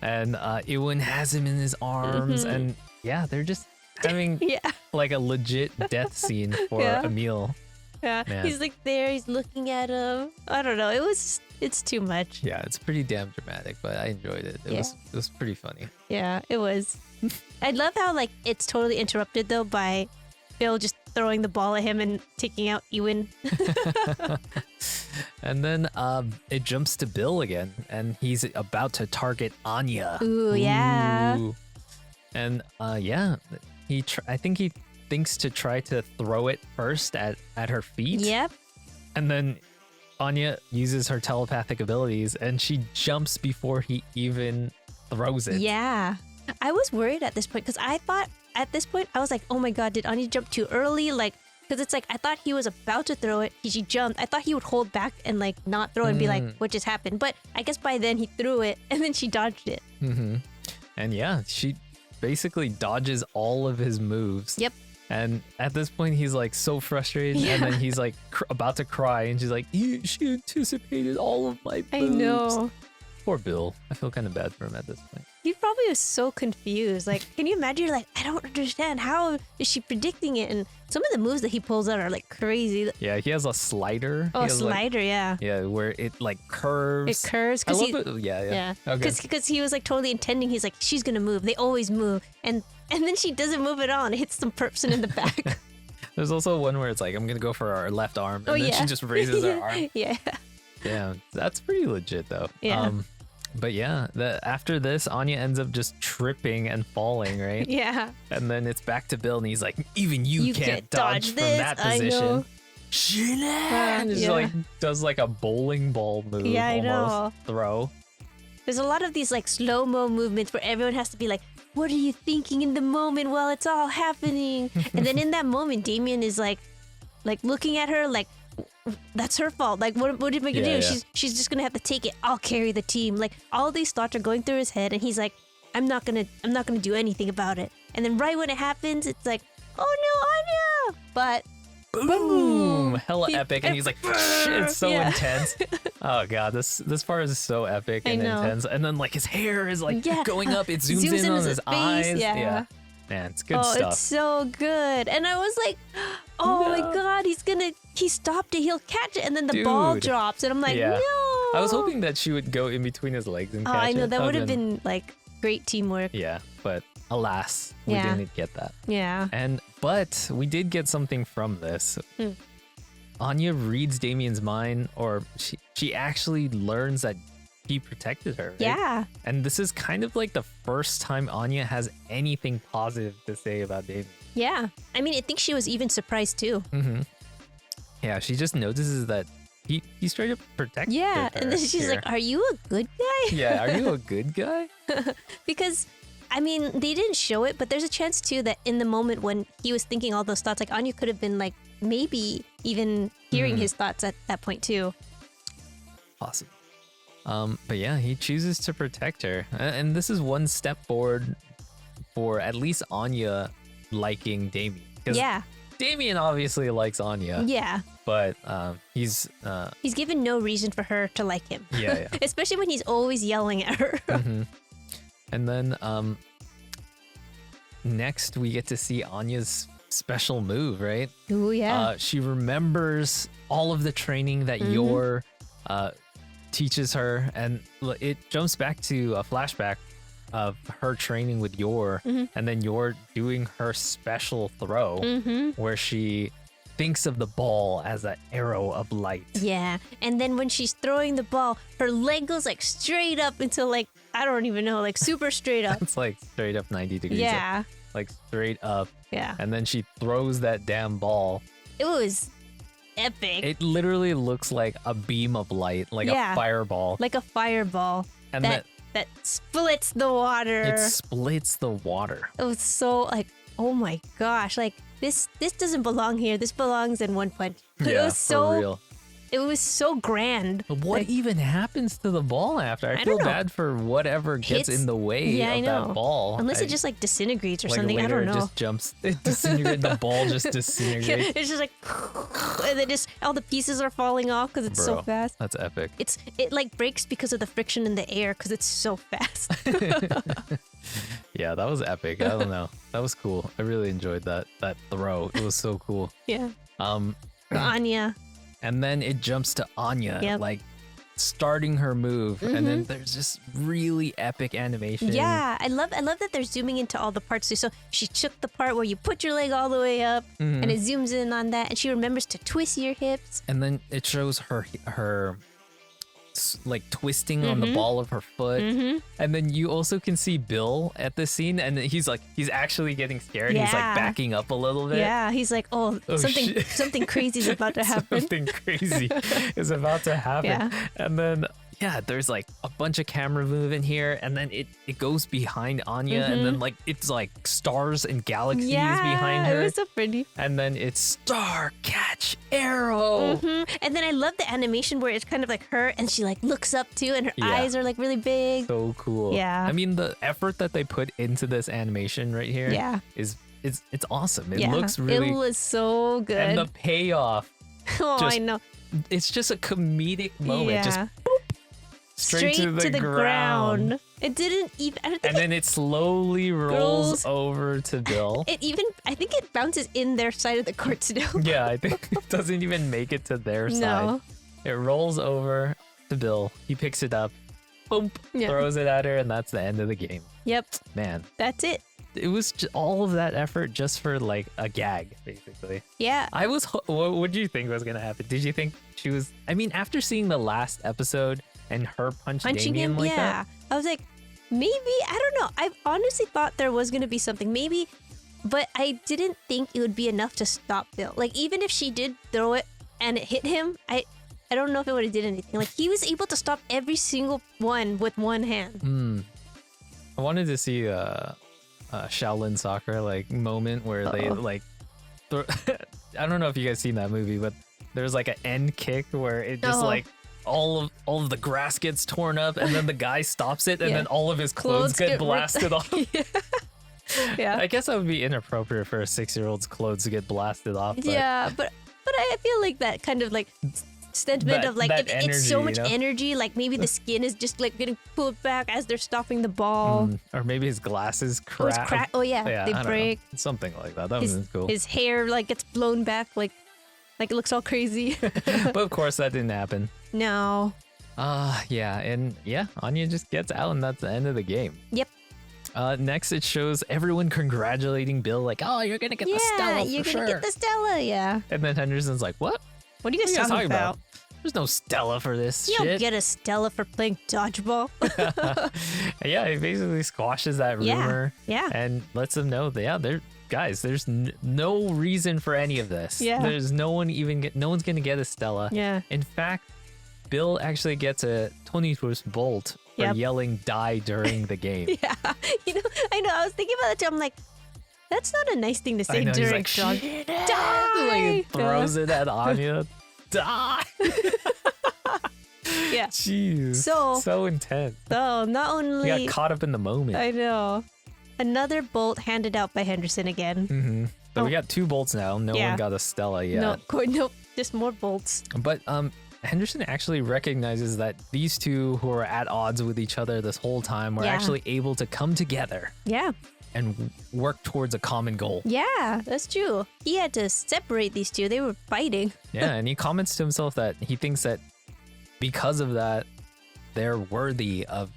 And Ewan has him in his arms, and yeah, they're just having Yeah, like a legit death scene for Yeah. Emil. yeah. Man. He's like there, he's looking at him. I don't know. It's too much. Yeah, it's pretty damn dramatic, but I enjoyed it. It Yeah. was pretty funny. Yeah, it was. I love how like it's totally interrupted though by Phil just throwing the ball at him and taking out Ewan. And then it jumps to Bill again, and he's about to target Anya. Ooh, yeah. Ooh. And yeah, I think he thinks to try to throw it first at her feet. Yep. And then Anya uses her telepathic abilities, and she jumps before he even throws it. Yeah. I was worried at this point because I thought at this point, I was like, oh my God, did Anya jump too early? Like, because it's like, I thought he was about to throw it. She jumped. I thought he would hold back and like not throw and be like, what just happened? But I guess by then he threw it and then she dodged it. Mm-hmm. And yeah, she basically dodges all of his moves. Yep. And at this point, he's like so frustrated, and then he's like about to cry, and she's like, "She anticipated all of my moves." I know. Poor Bill. I feel kind of bad for him at this point. He probably was so confused. Like, can you imagine? You're like, I don't understand. How is she predicting it? And some of the moves that he pulls out are like crazy. Yeah, he has a slider. Oh, He a has, like- slider, yeah. yeah, where it like curves. It curves I because love he, it. Yeah, yeah. yeah, Okay. because he was like totally intending. He's like, she's gonna move. They always move, and then she doesn't move at all, and it hits some person in the back. There's also one where it's like, I'm gonna go for our left arm, and Oh, then yeah. she just raises her arm. Yeah. Yeah, that's pretty legit though. Yeah. But yeah, after this, Anya ends up just tripping and falling, right? Yeah. And then it's back to Bill, and he's like, "Even you, You can't can't dodge dodge from this, that I position." know. And just Yeah. like does like a bowling ball move. Yeah, I almost, know. Throw. There's a lot of these like slow-mo movements where everyone has to be like, what are you thinking in the moment while it's all happening? And then in that moment, Damien is like looking at her like, that's her fault. Like, what am I gonna Yeah, do? yeah. She's just gonna have to take it. I'll carry the team. Like, all these thoughts are going through his head, and he's like, I'm not gonna do anything about it. And then right when it happens, it's like, oh no, Anya! But Boom! Hella He- epic, and he's like, "Shit, it's so Yeah. intense." Oh god, this part is so epic I and know. intense. And then like his hair is like Yeah. going up. It zooms, Zooms in in on his his face, eyes. yeah. Man, it's good oh, stuff. it's so good. And I was like, oh my No. God, he stopped it. He'll catch it. And then the ball Dude. drops. And I'm like, Yeah. no. I was hoping that she would go in between his legs and Oh, catch I know. it. That would have would've been like great teamwork. Yeah, but alas, we Yeah. didn't get that. Yeah. But we did get something from this. Anya reads Damien's mind, or she actually learns that he protected her. Right? Yeah. And this is kind of like the first time Anya has anything positive to say about Damien. Yeah. I mean, I think she was even surprised too. Yeah, she just notices that he straight up protected Yeah. her. And then she's here. like, "Are you a good guy?" Yeah, are you a good guy? Because I mean, they didn't show it, but there's a chance too that in the moment when he was thinking all those thoughts, like Anya could have been like maybe even hearing his thoughts at that point too. Awesome. But yeah, he chooses to protect her. And this is one step forward for at least Anya liking Damien. 'Cause Yeah. Damien obviously likes Anya, Yeah. but he's He's given no reason for her to like him. yeah. Especially when he's always yelling at her. And then next we get to see Anya's special move, right? Ooh, yeah. She remembers all of the training that Yor teaches her, and it jumps back to a flashback of her training with Yor, and then Yor doing her special throw where she thinks of the ball as an arrow of light. Yeah. And then when she's throwing the ball, her leg goes like straight up until like, I don't even know, like super straight up. It's like straight up 90 degrees. Yeah. Like straight up. Yeah. And then she throws that damn ball. It was epic. It literally looks like a beam of light, like Yeah. a fireball. Like a fireball And that splits the water. it splits the water. It was so like, oh my gosh, like this doesn't belong here. This belongs in One Punch. But Yeah, it was so for real. it was so grand. But what Like, even happens to the ball after? I feel don't know. bad for whatever gets Hits- in the way yeah, I of know. that ball. Unless it just like disintegrates or like something. I later don't it know. just jumps. It disintegrates. The ball just Yeah, disintegrates. it's just like, and then just all the pieces are falling off because it's so Bro, fast. That's epic. It like breaks because of the friction in the air because it's so fast. Yeah, that was epic. I don't know. That was cool. I really enjoyed that throw. It was so cool. Yeah. Um, Anya. and then it jumps to Anya, Yep. like starting her move, and then there's this really epic animation. Yeah, I love that they're zooming into all the parts too. So she took the part where you put your leg all the way up, and it zooms in on that, and she remembers to twist your hips. And then it shows her like twisting on the ball of her foot, and then you also can see Bill at this scene, and he's actually getting scared. He's like Yeah. backing up a little bit. Yeah, he's like, oh, Oh, something shit. something crazy is about to happen. Something crazy is about to happen. Yeah. And then yeah, there's like a bunch of camera movement here, and then it goes behind Anya, and then like it's like stars and galaxies behind her. It was so pretty. And then it's star catch arrow. And then I love the animation where it's kind of like her, and she like looks up too, and her Yeah. eyes are like really big. So cool. Yeah. I mean, the effort that they put into this animation right here Yeah. is it's awesome. It Yeah, looks really It was so good. and the payoff. oh, just I know. It's just a comedic moment. Just Yeah. straight to the ground. It didn't even. I don't think And then it slowly rolls Rolls. over to Bill. it even. I think it bounces in their side of the court still. Yeah, I think it doesn't even make it to their side. No. It rolls over to Bill. He picks it up, boom, Yeah. throws it at her, and that's the end of the game. Yep. Man, That's it. it was all of that effort just for like a gag, basically. Yeah. I was. What did you think was gonna happen? Did you think she was? I mean, after seeing the last episode and her Punching Damien him. like Yeah. that, I was like, maybe. I don't know. I honestly thought there was gonna be something. Maybe. But I didn't think it would be enough to stop Bill. Like even if she did throw it and it hit him, I don't know if it would have did anything. Like he was able to stop every single one with one hand. I wanted to see a Shaolin Soccer like moment where they like. I don't know if you guys seen that movie, but there's like an end kick where it just like all of the grass gets torn up, and then the guy stops it, and Yeah. then all of his clothes get ripped- blasted off. Yeah. I guess that would be inappropriate for a 6-year-old's clothes to get blasted off. But Yeah, but I feel like that kind of like sentiment That- of like that it's so energy, much you know? energy. Like maybe the skin is just like getting pulled back as they're stopping the ball. Or maybe his glasses Oh, it's crack. crack. Oh yeah, Yeah, they I don't know. break. Something like that. That His, was cool. his hair like gets blown back, like it looks all crazy. But of course, that didn't happen. No. Yeah, and yeah, Anya just gets out, and that's the end of the game. Yep. Next, it shows everyone congratulating Bill, like, "Oh, you're gonna get the Stella for you're sure." gonna get the Stella. Yeah. And then Henderson's like, "What? What are you guys What are talking about? There's no Stella for this You shit." don't get a Stella for playing dodgeball. Yeah, he basically squashes that Yeah, rumor. yeah. And lets them know that guys, there's no reason for any of this. Yeah. There's no one's gonna get a Stella. Yeah. In fact, Bill actually gets a 20th bolt for Yep. yelling "die" during the game. Yeah. I know. I was thinking about it too. I'm like, that's not a nice thing to I say know, he's during like, dog. "Shit!" Die! Like, he throws it at Anya. Die! Yeah. Jeez. So intense. So not He only got caught up in the moment. I know. Another bolt handed out by Henderson again. Mm-hmm. So we Oh. got 2 bolts now. No Yeah. one got a Stella yet. Nope, just more bolts. But Henderson actually recognizes that these two who are at odds with each other this whole time were Yeah. actually able to come together Yeah, and work towards a common goal. yeah, that's true. He had to separate these two. They were fighting. Yeah, and he comments to himself that he thinks that because of that, they're worthy of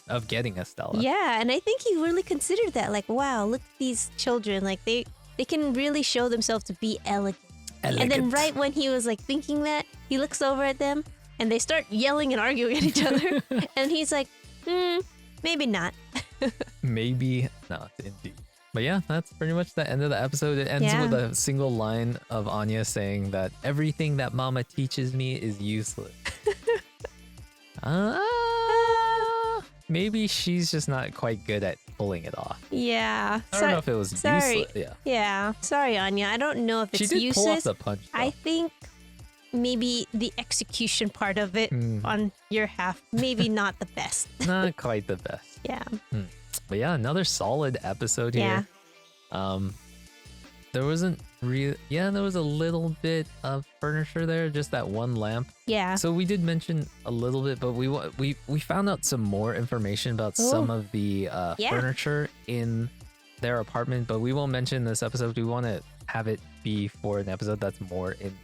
of getting a Stella. Yeah, and I think he really considered that. Like, wow, look at these children. Like they can really show themselves to be elegant. And then right when he was like thinking that, he looks over at them and they start yelling and arguing at each other. And he's like, maybe not. Maybe not, indeed. But yeah, that's pretty much the end of the episode. It ends Yeah. with a single line of Anya saying that everything that Mama teaches me is useless. Maybe she's just not quite good at pulling it off. Yeah. I don't know if it was sorry. useless. Yeah. Yeah. Sorry, Anya. I don't know if it's She did useless. pull off the punch. I though. think maybe the execution part of it on your half, maybe not the best. Not quite the best. Yeah. But yeah, another solid episode here. There wasn't there was a little bit of furniture there, just that one lamp. Yeah. So we did mention a little bit, but we found out some more information about some of the furniture in their apartment, but we won't mention in this episode. We want to have it be for an episode that's more in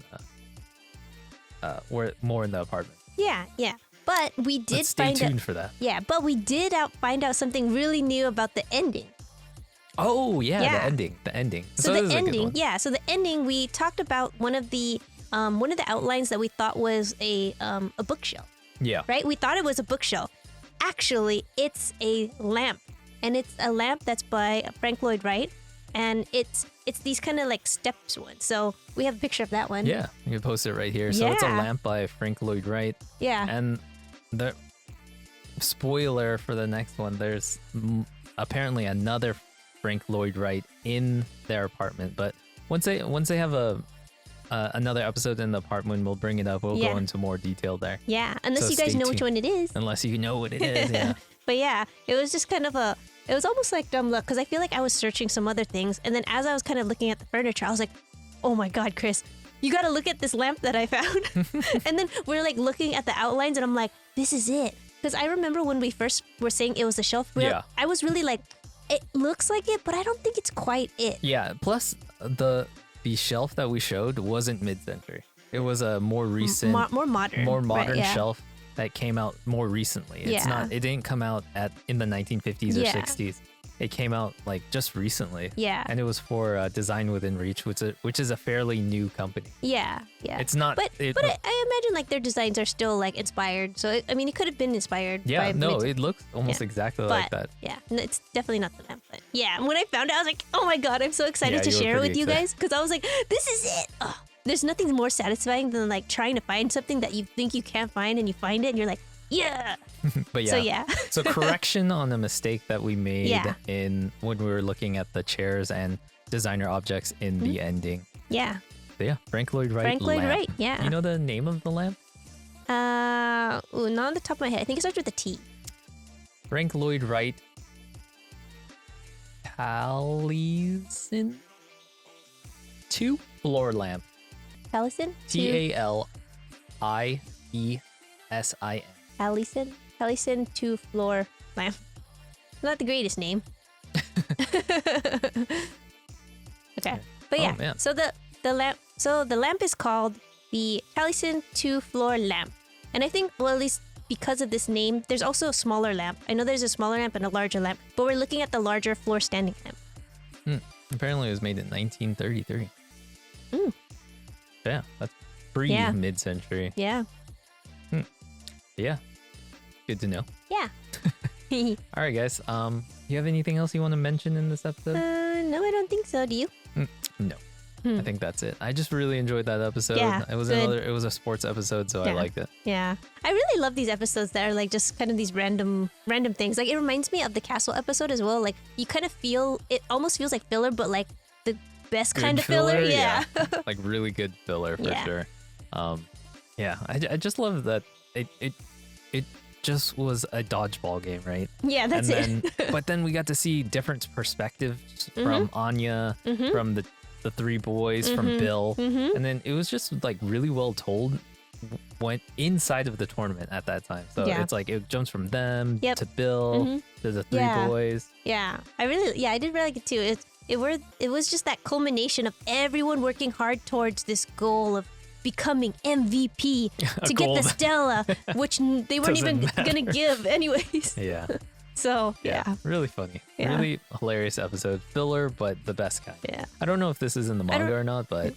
more in the apartment. Yeah. Yeah. But we did Let's stay find tuned out. for that. Yeah. But we did find out something really new about the ending. Oh yeah, Yeah. the ending. So this the is a good ending, one. yeah. So the ending, we talked about one of the outlines that we thought was a bookshelf, Yeah. right? We thought it was a bookshelf. Actually, it's a lamp, and it's a lamp that's by Frank Lloyd Wright, and it's these kind of like steps ones. So we have a picture of that one. Yeah, you can post it right here. So it's a Yeah. lamp by Frank Lloyd Wright. Yeah. And the spoiler for the next one, there's apparently another Frank Lloyd Wright in their apartment. But once they have another episode in the apartment, we'll bring it up. We'll Yeah. go into more detail there. Yeah. Unless So you guys stay know which tuned. one it is. Unless you know what it is. Yeah. But yeah, it was just kind of it was almost like dumb luck because I feel like I was searching some other things. And then as I was kind of looking at the furniture, I was like, oh my God, Chris, you got to look at this lamp that I found. And then we're like looking at the outlines and I'm like, this is it. Because I remember when we first were saying it was a shelf, Yeah. I was really like, it looks like it, but I don't think it's quite it. Yeah. Plus, the shelf that we showed wasn't mid-century. It was a more recent, More modern. more right, modern yeah. shelf that came out more recently. It's Yeah. not. It didn't come out in the 1950s or Yeah. 60s. It came out like just recently. Yeah. And it was for Design Within Reach, which is a fairly new company. Yeah, yeah. It's not. But I imagine like their designs are still like inspired. So it could have been inspired. Yeah. by No, mid- it looks almost Yeah. exactly like But that. yeah, no, it's definitely not the lamp. But yeah, and when I found it, I was like, oh my God, I'm so excited Yeah, to you were share it with pretty you excited. guys because I was like, this is it. Ugh. There's nothing more satisfying than like trying to find something that you think you can't find and you find it and you're like, yeah. But yeah. So yeah. So correction on a mistake that we made Yeah. in when we were looking at the chairs and designer objects in the ending. Yeah. But yeah, Frank Lloyd Wright. Frank Lloyd lamp. Wright, yeah. You know the name of the lamp? Not on the top of my head. I think it starts with a T. Frank Lloyd Wright. Taliesin 2 floor lamp. Taliesin? Taliesin. Taliesin? Taliesin 2 floor lamp. Not the greatest name. Okay. But yeah. man. So the lamp is called the Taliesin 2 floor lamp. And I think, well, at least because of this name, there's also a smaller lamp. I know there's a smaller lamp and a larger lamp, but we're looking at the larger floor standing lamp. Apparently it was made in 1933. Yeah, that's Yeah. mid-century. Yeah. Yeah, good to know. Yeah. All right, guys. You have anything else you want to mention in this episode? No, I don't think so. Do you? No. I think that's it. I just really enjoyed that episode. Yeah, it was good. it was a sports episode, so I Yeah. liked it. Yeah. I really love these episodes that are like just kind of these random things. Like it reminds me of the castle episode as well. Like you kind of feel it almost feels like filler, but like the best Good kind of filler. Yeah. Like really good filler for Yeah. sure. Yeah, I just love that it just was a dodgeball game, right? Yeah, that's and it. then, but then we got to see different perspectives from Anya, from the three boys, from Bill, and then it was just like really well told. Went inside of the tournament at that time, so Yeah. it's like it jumps from them Yep. to Bill to the three Yeah. boys. Yeah, I did really like it too. It was just that culmination of everyone working hard towards this goal of becoming MVP to get goal the that Stella, which they weren't even doesn't gonna give anyways. Yeah, So yeah, yeah, really funny, Yeah. really hilarious episode, filler, but the best kind. yeah, I don't know if this is in the don't- manga or not, but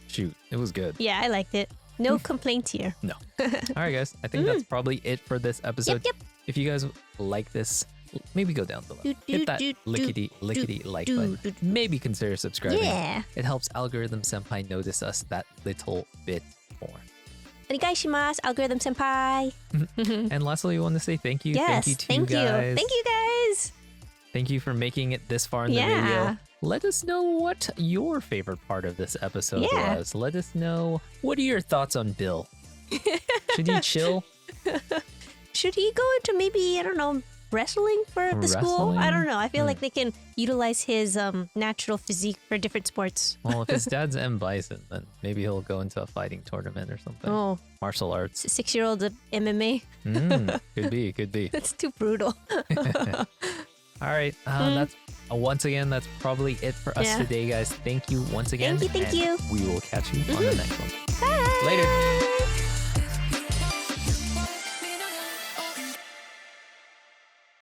shoot, it was good. yeah. I liked it. No complaints here. No. All right, guys. I think that's probably it for this episode. Yep. If you guys like this, maybe go down below. Do, Hit that do, do, lickety do, like do, button. do, do. Maybe consider subscribing. Yeah. It helps Algorithm Senpai notice us that little bit more. Arigaishimasu, Algorithm Senpai. And lastly, we want to say thank you. Yes, Thank you to thank you you. guys. Thank you guys. Thank you for making it this far in the Yeah. video. Let us know what your favorite part of this episode Yeah. was. Let us know, what are your thoughts on Bill? Should he chill? Should he go into maybe, I don't know, wrestling for the school? I don't know. I feel like they can utilize his natural physique for different sports. Well, if his dad's M. Bison, then maybe he'll go into a fighting tournament or something. Oh, Martial arts. 6-year-old at MMA. Could be. That's too brutal. All right. That's once again, that's probably it for us Yeah. today, guys. Thank you once again. Thank you. and we will catch you on the next one. Bye. Later.